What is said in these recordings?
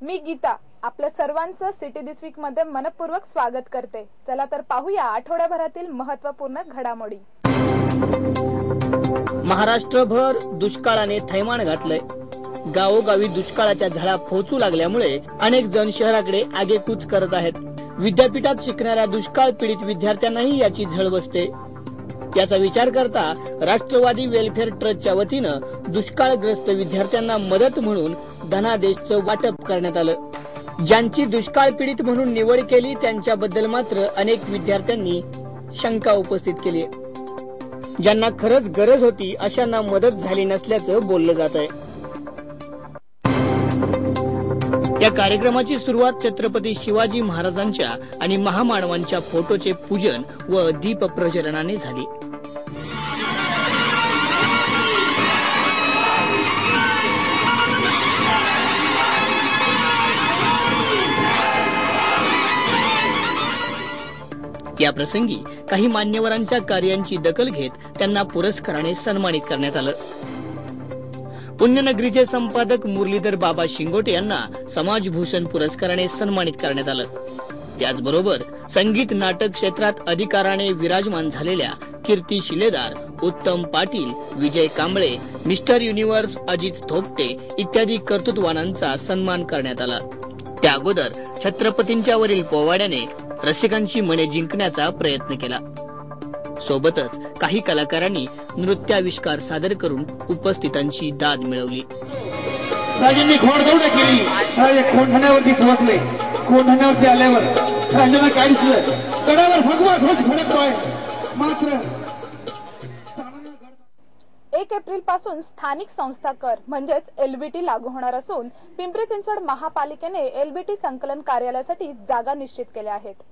मी गीता आपल्या सर्वांचं सिटी दिस वीक मध्ये मनपूर्वक स्वागत करते। चला तर पाहूया आठवड्याभरातील महत्त्वपूर्ण घडामोडी। महाराष्ट्रभर दुष्काळाने थैमान घातलंय। गावोगावी दुष्काळाच्या झळा पोहोचू लागल्यामुळे अनेक जण शहराकडे आगेकूच करत आहेत। विद्यापीठात शिकणाऱ्या दुष्काळ पीडित विद्यार्थ्यांनाही याची झळ बसते। याचा विचार करता राष्ट्रवादी वेलफेअर ट्रस्टच्या वतीनं दुष्काळग्रस्त विद्यार्थ्यांना मदत म्हणून धनादेशचं वाटप करण्यात आलं। ज्यांची दुष्काळ पीडित म्हणून निवड केली त्यांच्याबद्दल मात्र अनेक विद्यार्थ्यांनी शंका उपस्थित केली आहे। ज्यांना खरंच गरज होती अशांना मदत झाली नसल्याचं बोललं जात आहे। या कार्यक्रमाची सुरुवात छत्रपती शिवाजी महाराजांच्या आणि महामानवांच्या फोटोचे पूजन व दीप प्रज्वलनाने झाली। या प्रसंगी काही मान्यवरांच्या कार्यांची दखल घेत त्यांना पुरस्काराने सन्मानित करण्यात आलं। पुण्यनगरीचे संपादक मुरलीधर बाबा शिंगोटे यांना समाजभूषण पुरस्काराने सन्मानित करण्यात आलं। त्याचबरोबर संगीत नाटक क्षेत्रात अधिकाराने विराजमान झालेल्या कीर्ती शिलेदार, उत्तम पाटील, विजय कांबळे, मिस्टर युनिव्हर्स अजित थोपटे इत्यादी कर्तृत्ववानांचा सन्मान करण्यात आला। त्या अगोदर छत्रपतींच्या वरील पोवाड्याने रसिकांची मने जिंकण्याचा प्रयत्न केला। सोबतच काही कलाकारांनी नृत्याविष्कार सादर करून उपस्थितांची दाद मिळवली। राजांनी घोडदौड केली, राजे कोंढाण्यावरती पोहोचले। कोंढाण्यावरती आल्यावर राजांना काय दिसलं? गडावर भगवा ध्वज फडकतोय, मात्र 1 एप्रिल पासून स्थानिक संस्था कर म्हणजेच एलबीटी लागू होणार असून पिंपरी चिंचवड महापालिकेने एलबीटी संकलन कार्यालयासाठी जागा निश्चित केल्या आहेत।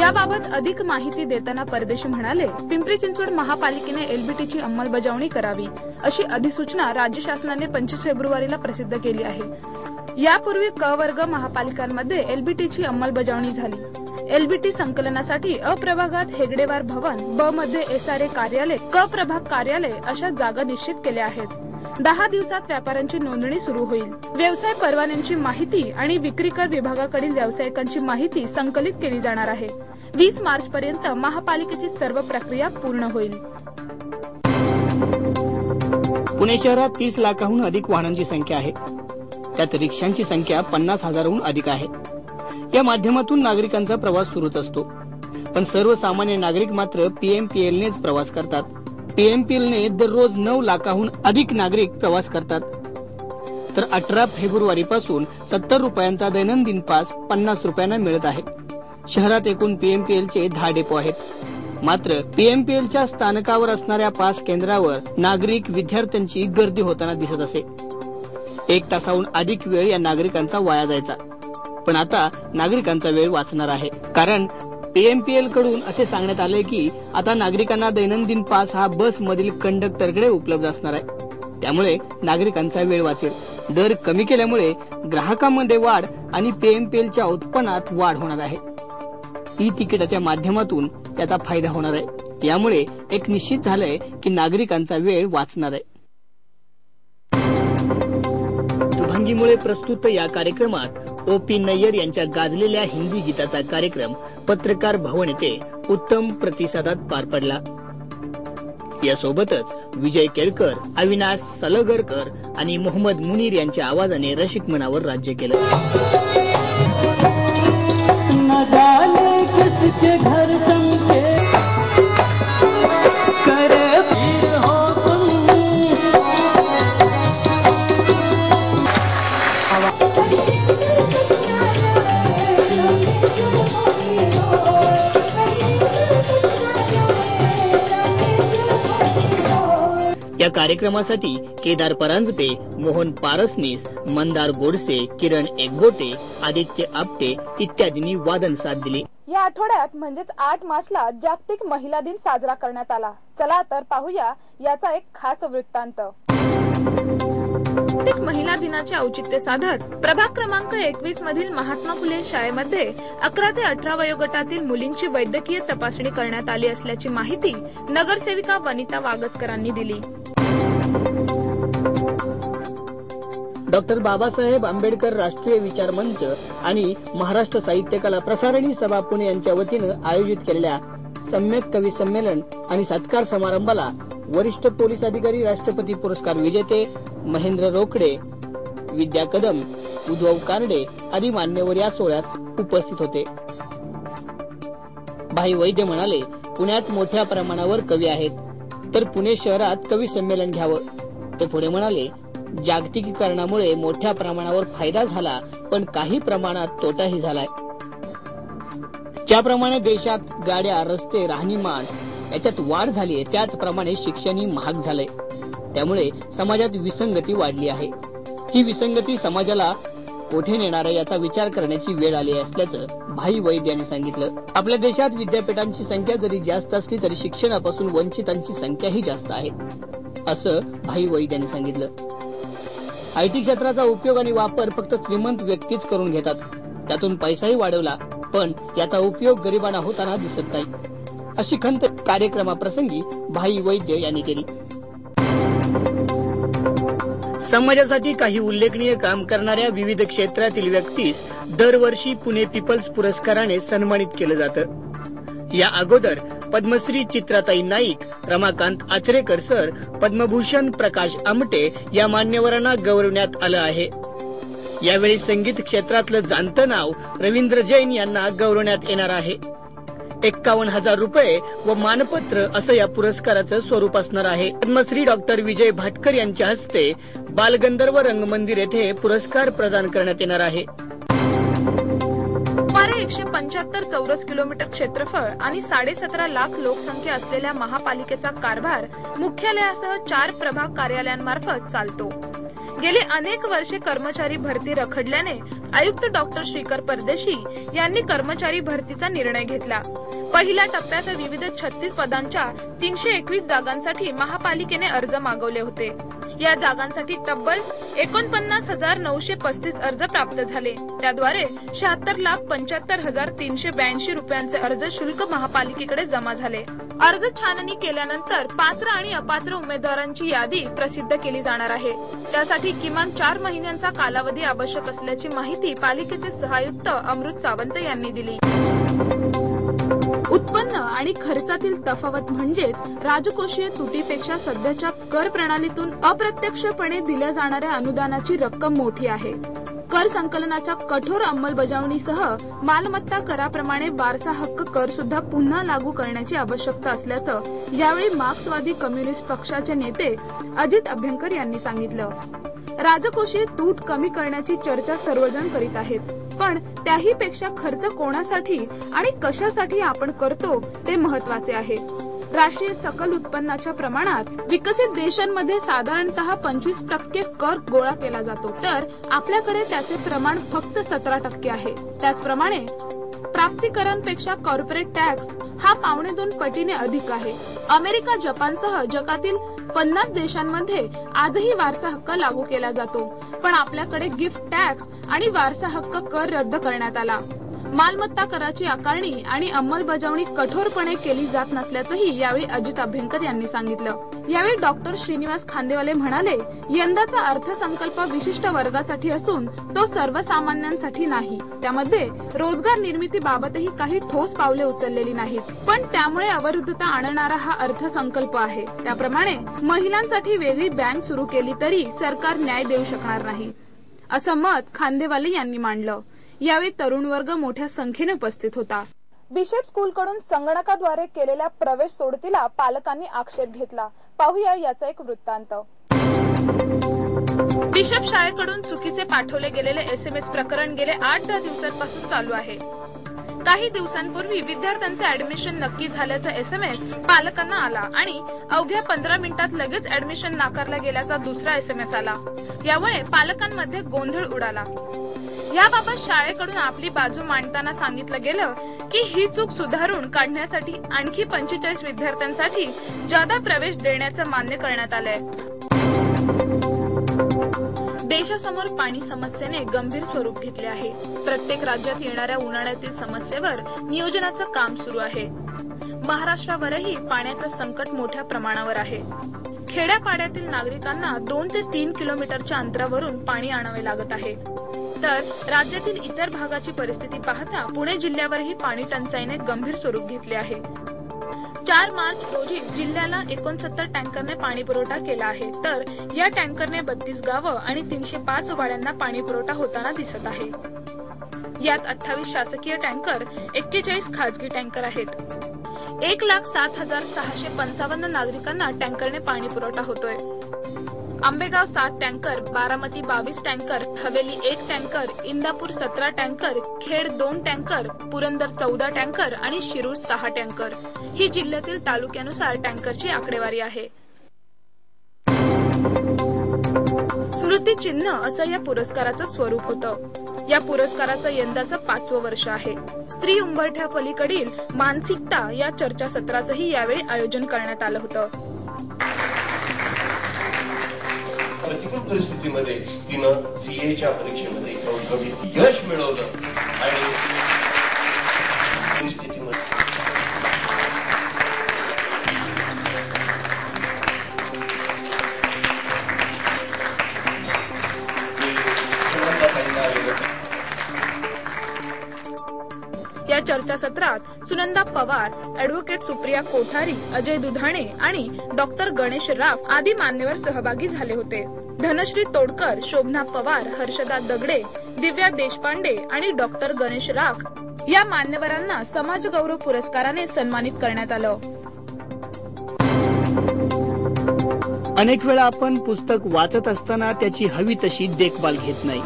याबाबत अधिक माहिती देताना परदेशी म्हणाले, पिंपरी चिंचवड महापालिकेने एलबीटीची अंमलबजावणी करावी अशी अधिसूचना राज्य शासनाने 25 फेब्रुवारीला प्रसिद्ध केली आहे। यापूर्वी क वर्ग महापालिकांमध्ये एलबीटीची अंमलबजावणी झाली। एलबीटी संकलनासाठी अ प्रभागात हेगडेवार भवन, ब मध्ये एसआरए कार्यालय, क प्रभाग कार्यालय अशा जागा निश्चित केल्या आहेत। 10 दिवसात व्यापाऱ्यांची नोंदणी सुरू होईल। व्यवसाय परवान्यांची माहिती आणि विक्री कर विभागाकडील व्यावसायिकांची माहिती संकलित केली जाणार आहे। 20 मार्च पर्यंत महापालिकेची सर्व प्रक्रिया पूर्ण होईल। पुणे शहरात 30 लाखाहून अधिक वाहनांची संख्या आहे। त्यात रिक्षांची संख्या 50,000हून अधिक आहे। या माध्यमातून नागरिकांचा प्रवास सुरूच असतो, पण सर्वसामान्य नागरिक मात्र पीएमपीएलनेच प्रवास करतात। पीएमपीएलने दररोज 9 लाखाहून अधिक नागरिक प्रवास करतात। तर 18 फेब्रुवारी पासून 70 रुपयांचा दैनंदिन पास 50 रुपयांना मिळत आहे। शहरात एकूण पीएमपीएलचे 10 डेपो आहेत। मात्र पीएमपीएलच्या स्थानकावर असणाऱ्या पास केंद्रावर नागरिक विद्यार्थ्यांची गर्दी होताना दिसत असे। 1 तासाहून अधिक वेळ या नागरिकांचा वाया जायचा, पण आता नागरिकांचा वेळ वाचणार आहे। कारण पीएमपीएल कडून असे सांगण्यात आले की आता नागरिकांना दैनंदिन पास हा बस मधील कंडक्टरकडे उपलब्ध असणार आहे। त्यामुळे नागरिकांचा वेळ वाचेल। दर कमी केल्यामुळे ग्राहकांमध्ये वाढ आणि पीएमपीएलच्या उत्पन्नात वाढ होणार आहे। ई तिकिटाच्या माध्यमातून त्याचा फायदा होणार आहे। यामुळे एक निश्चित झालंय की नागरिकांचा वेळ वाचणार आहे। शुभांगीमुळे प्रस्तुत या कार्यक्रमात ओपी नय्यर यांच्या गाजलेल्या हिंदी गीताचा कार्यक्रम पत्रकार भवन येथे उत्तम प्रतिसादात पार पडला। यासोबतच विजय केळकर, अविनाश सलगरकर आणि मोहम्मद मुनीर यांच्या आवाजाने रसिक मनावर राज्य केलं। न जाने किसके घर चमके करे पीर हो तुम। या कार्यक्रमासाठी केदार परांजपे, मोहन पारसनीस, मंदार गोडसे, किरण एकगोटे, आदित्य आपटे इत्यादींनी वादन साथ दिली। या आठवड्यात म्हणजेच 8 मार्चला जागतिक महिला दिन साजरा करण्यात आला। चला तर पाहूया याचा एक खास वृत्तांत। जागतिक महिला दिनाचे औचित्य साधत प्रभाग क्रमांक 21 मधील महात्मा फुले शाळेमध्ये 11 ते 18 वयोगटातील मुलींची वैद्यकीय तपासणी करण्यात आली असल्याची माहिती नगरसेविका वनिता वागसकरांनी दिली। डॉक्टर बाबासाहेब आंबेडकर राष्ट्रीय विचार मंच आणि महाराष्ट्र साहित्य कला प्रसारणी सभा पुणे यांच्या वतीनं आयोजित केलेल्या सम्यक कवी संमेलन आणि सत्कार समारंभाला वरिष्ठ पोलीस अधिकारी, राष्ट्रपती पुरस्कार विजेते महेंद्र रोकडे, विद्या कदम, उद्धव कारडे आदी मान्यवर या सोहळ्यास उपस्थित होते. भाई वैद्य म्हणाले, पुण्यात मोठ्या प्रमाणावर कवी आहेत, तर पुणे शहरात कवी संमेलन घ्यावं. ते पुढे म्हणाले, जागतिकीकरणामुळे मोठ्या प्रमाणावर फायदा झाला, पण काही प्रमाणात तोटाही झालाय. ज्याप्रमाणे देशात गाड्या, रस्ते, राहणीमान याच्यात वाढ झालीय, त्याचप्रमाणे शिक्षणही महाग झालंय. त्यामुळे समाजात विसंगती वाढली आहे. ही विसंगती समाजाला कोठे नेणार आहे याचा विचार करण्याची वेळ आली असल्याचं भाई वैद्य यांनी सांगितलं. आपल्या देशात विद्यापीठांची संख्या जरी जास्त असली तरी शिक्षणापासून वंचितांची संख्याही जास्त आहे, असं भाई वैद्य यांनी सांगितलं. आयटी क्षेत्राचा उपयोग आणि वापर फक्त श्रीमंत व्यक्तीच करून घेतात. त्यातून पैसाही वाढवला, पण याचा उपयोग गरिबांना होताना दिसत नाही, अशी खंत कार्यक्रमाप्रसंगी भाई वैद्य यांनी केली. समाजासाठी काही उल्लेखनीय काम करणाऱ्या विविध क्षेत्रातील व्यक्तीस दरवर्षी पुणे पीपल्स पुरस्काराने सन्मानित केलं जातं. या अगोदर पद्मश्री चित्राताई नाईक, रमाकांत आचरेकर सर, पद्मभूषण प्रकाश आमटे या मान्यवरांना गौरवण्यात आलं आहे. यावेळी संगीत क्षेत्रातलं जाणतं नाव रवींद्र जैन यांना गौरवण्यात येणार आहे. 51,000 रुपये व मानपत्र असं या पुरस्काराचं स्वरूप असणार आहे. पद्मश्री डॉक्टर विजय भाटकर यांच्या हस्ते बालगंधर्व रंगमंदिर येथे पुरस्कार प्रदान करण्यात येणार आहे. सुमारे 175 चौरस किलोमीटर क्षेत्रफळ आणि 17.5 लाख लोकसंख्या असलेल्या महापालिकेचा कारभार मुख्यालयासह 4 प्रभाग कार्यालयांमार्फत चालतो. गेली अनेक वर्षे कर्मचारी भरती रखडल्याने आयुक्त डॉक्टर श्रीकर परदेशी यांनी कर्मचारी भरतीचा निर्णय घेतला. पहिल्या टप्प्यात विविध 36 पदांच्या 321 जागांसाठी महापालिकेने अर्ज मागवले होते. या जागांसाठी तब्बल 49,935 अर्ज प्राप्त झाले. त्याद्वारे 76,75,382 रुपयांचे अर्ज शुल्क महापालिकेकडे जमा झाले. अर्ज छाननी केल्यानंतर पात्र आणि अपात्र उमेदवारांची यादी प्रसिद्ध केली जाणार आहे. त्यासाठी किमान 4 महिन्यांचा कालावधी आवश्यक असल्याची माहिती पालिकेचे सहायुक्त अमृत सावंत यांनी दिली. उत्पन्न आणि खर्चातील तफावत म्हणजेच राजकोषीय तुटीपेक्षा सध्याच्या कर प्रणालीतून अप्रत्यक्षपणे दिल्या जाणाऱ्या अनुदानाची रक्कम मोठी आहे. कर संकलनाच्या कठोर अंमलबजावणीसह मालमत्ता कराप्रमाणे वारसा हक्क कर सुद्धा पुन्हा लागू करण्याची आवश्यकता असल्याचं यावेळी मार्क्सवादी कम्युनिस्ट पक्षाचे नेते अजित अभ्यंकर यांनी सांगितलं. राजकोषीय तूट कमी करण्याची चर्चा सर्वजण करीत आहेत, पण त्याही पेक्षा खर्च कोणासाठी आणि कशासाठी आपण करतो ते महत्वाचे आहे. राष्ट्रीय सकल उत्पन्नाच्या प्रमाणात विकसित देशांमध्ये साधारणतः 25% कर गोळा केला जातो, तर आपल्याकडे त्याचे प्रमाण फक्त 17% आहे. त्याचप्रमाणे प्राप्तिकरांपेक्षा कॉर्पोरेट टॅक्स हा 2.25 पटीने अधिक आहे. अमेरिका, जपानसह जगातील 50 देशांमध्ये आजही वारसा हक्क लागू केला जातो, पण आपल्याकडे गिफ्ट टॅक्स आणि वारसा हक्क कर रद्द करण्यात आला. मालमत्ता कराची आकारणी आणि अंमलबजावणी कठोरपणे केली जात नसल्याचंही यावेळी अजित अभ्यंकर यांनी सांगितलं. यावेळी डॉक्टर श्रीनिवास खांदेवाले म्हणाले, यंदाचा अर्थसंकल्प विशिष्ट वर्गासाठी असून तो सर्वसामान्यांसाठी नाही. त्यामध्ये रोजगार निर्मितीबाबतही काही ठोस पावले उचललेली नाहीत, पण त्यामुळे अवरुद्धता आणणारा हा अर्थसंकल्प आहे. त्याप्रमाणे महिलांसाठी वेगळी बँक सुरू केली तरी सरकार न्याय देऊ शकणार नाही, असं मत खांदेवाले यांनी मांडलं. यावेळी तरुण वर्ग मोठ्या संख्येने उपस्थित होता. बिशप स्कूलकडून संगणकाद्वारे केलेल्या प्रवेश सोडतीला पालकांनी आक्षेप घेतला. पाहूया याचा एक वृत्तांत. बिशप शाळेकडून चुकीचे पाठवले गेलेले SMS प्रकरण गेले 8-10 दिवसांपासून चालू आहे. काही दिवसांपूर्वी विद्यार्थ्यांचे ऍडमिशन नक्की झाल्याचा SMS पालकांना आला आणि अवघ्या 15 मिनिटात लगेच ऍडमिशन नाकारला गेल्याचा दुसरा SMS आला. यामुळे पालकांमध्ये गोंधळ उडाला. याबाबत शाळेकडून आपली बाजू मांडताना सांगितलं गेलं की ही चूक सुधारून काढण्यासाठी आणखी 45 विद्यार्थ्यांसाठी जादा प्रवेश देण्याचं मान्य करण्यात आलंय. देशासमोर पाणी समस्येने गंभीर स्वरूप घेतले आहे. प्रत्येक राज्यात येणाऱ्या उन्हाळ्यातील समस्येवर नियोजनाचं काम सुरू आहे. महाराष्ट्रावरही पाण्याचं संकट मोठ्या प्रमाणावर आहे. खेड्यापाड्यातील नागरिकांना 2 ते 3 किलोमीटरच्या अंतरावरून पाणी आणावे लागत आहे. तर राज्यातील इतर भागाची परिस्थिती पाहता पुणे जिल्ह्यावरही पाणी टंचाईने गंभीर स्वरूप घेतले आहे. 4 मार्च रोजी जिल्ह्याला 69 टँकरने पाणी पुरवठा केला आहे. तर या टँकरने 32 गावं आणि 305 वाड्यांना पाणी पुरवठा होताना दिसत आहे. यात 28 शासकीय टँकर, 41 खासगी टँकर आहेत. 1,07,655 नागरिकांना टँकरने पाणी पुरवठा होतोय. Ambegaon 7 tanker, Baramati 22 tanker, Haveli 1 tanker, Indapur 17 tanker, Khed 2 tanker, Purandar 14 tanker आणि शिरूर 6 टँकर ही जिल्ह्यातील तालुक्यानुसार टँकरची आकडेवारी आहे. स्मृती चिन्ह असं या पुरस्काराचं स्वरूप होतं. या पुरस्काराचं यंदाचं 5वं वर्ष आहे. स्त्री उंबरठ्या पलीकडील मानसिकता या चर्चासत्राचंही यावेळी आयोजन करण्यात आलं होतं. प्रतिकूल परिस्थितीमध्ये तिनं सीएच्या परीक्षेमध्ये कवकवीत यश मिळवलं आणि परिस्थितीमध्ये या चर्चासत्रात सुनंदा पवार, ॲडव्होकेट सुप्रिया कोठारी, अजय दुधाणे आणि डॉक्टर गणेश राफ आदी मान्यवर सहभागी झाले होते. धनश्री तोडकर, शोभना पवार, हर्षदा दगडे, दिव्या देशपांडे आणि डॉक्टर गणेश राख या मान्यवरांना समाज गौरव पुरस्काराने सन्मानित करण्यात आलं. अनेक वेळा आपण पुस्तक वाचत असताना त्याची हवी तशी देखभाल घेत नाही.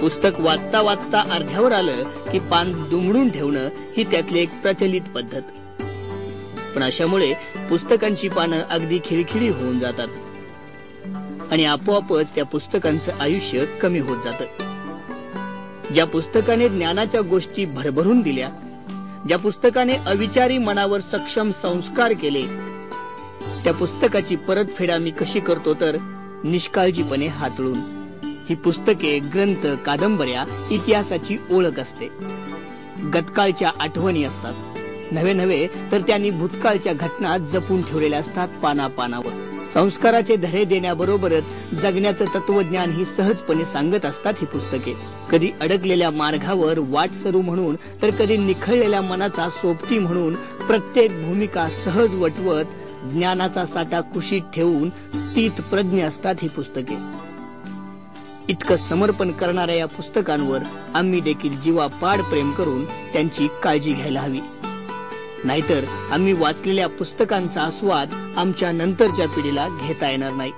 पुस्तक वाचता वाचता अर्ध्यावर आलं की पान दुमडून ठेवणं ही त्यातली एक प्रचलित पद्धत. पण अशामुळे पुस्तकांची पानं अगदी खिळखिळी होऊन जातात आणि आपोआपच त्या पुस्तकांचं आयुष्य कमी होत जातं. ज्या पुस्तकाने ज्ञानाच्या गोष्टी भरभरून दिल्या, ज्या पुस्तकाने अविचारी मनावर सक्षम संस्कार केले, त्या पुस्तकाची परतफेड आम्ही कशी करतो तर निष्काळजीपणे हातळून. ही पुस्तके, ग्रंथ, कादंबऱ्या इतिहासाची ओळख असते. गतकाळच्या आठवणी असतात. नव्हे तर त्यांनी भूतकाळच्या घटना जपून ठेवलेल्या असतात पानापानावर. संस्काराचे धडे देण्याबरोबरच जगण्याचं तत्वज्ञान ही सहजपणे सांगत असतात ही पुस्तके. कधी अडकलेल्या मार्गावर वाटसरू म्हणून तर कधी निखळलेल्या मनाचा सोबती म्हणून प्रत्येक भूमिका सहज वटवत ज्ञानाचा साठा कुशीत ठेवून स्थित प्रज्ञ असतात ही पुस्तके. इतकं समर्पण करणाऱ्या या पुस्तकांवर आम्ही देखील जीवापाड प्रेम करून त्यांची काळजी घ्यायला हवी. नाहीतर आम्ही वाचलेल्या पुस्तकांचा आस्वाद आमच्या नंतरच्या पिढीला घेता येणार नाही.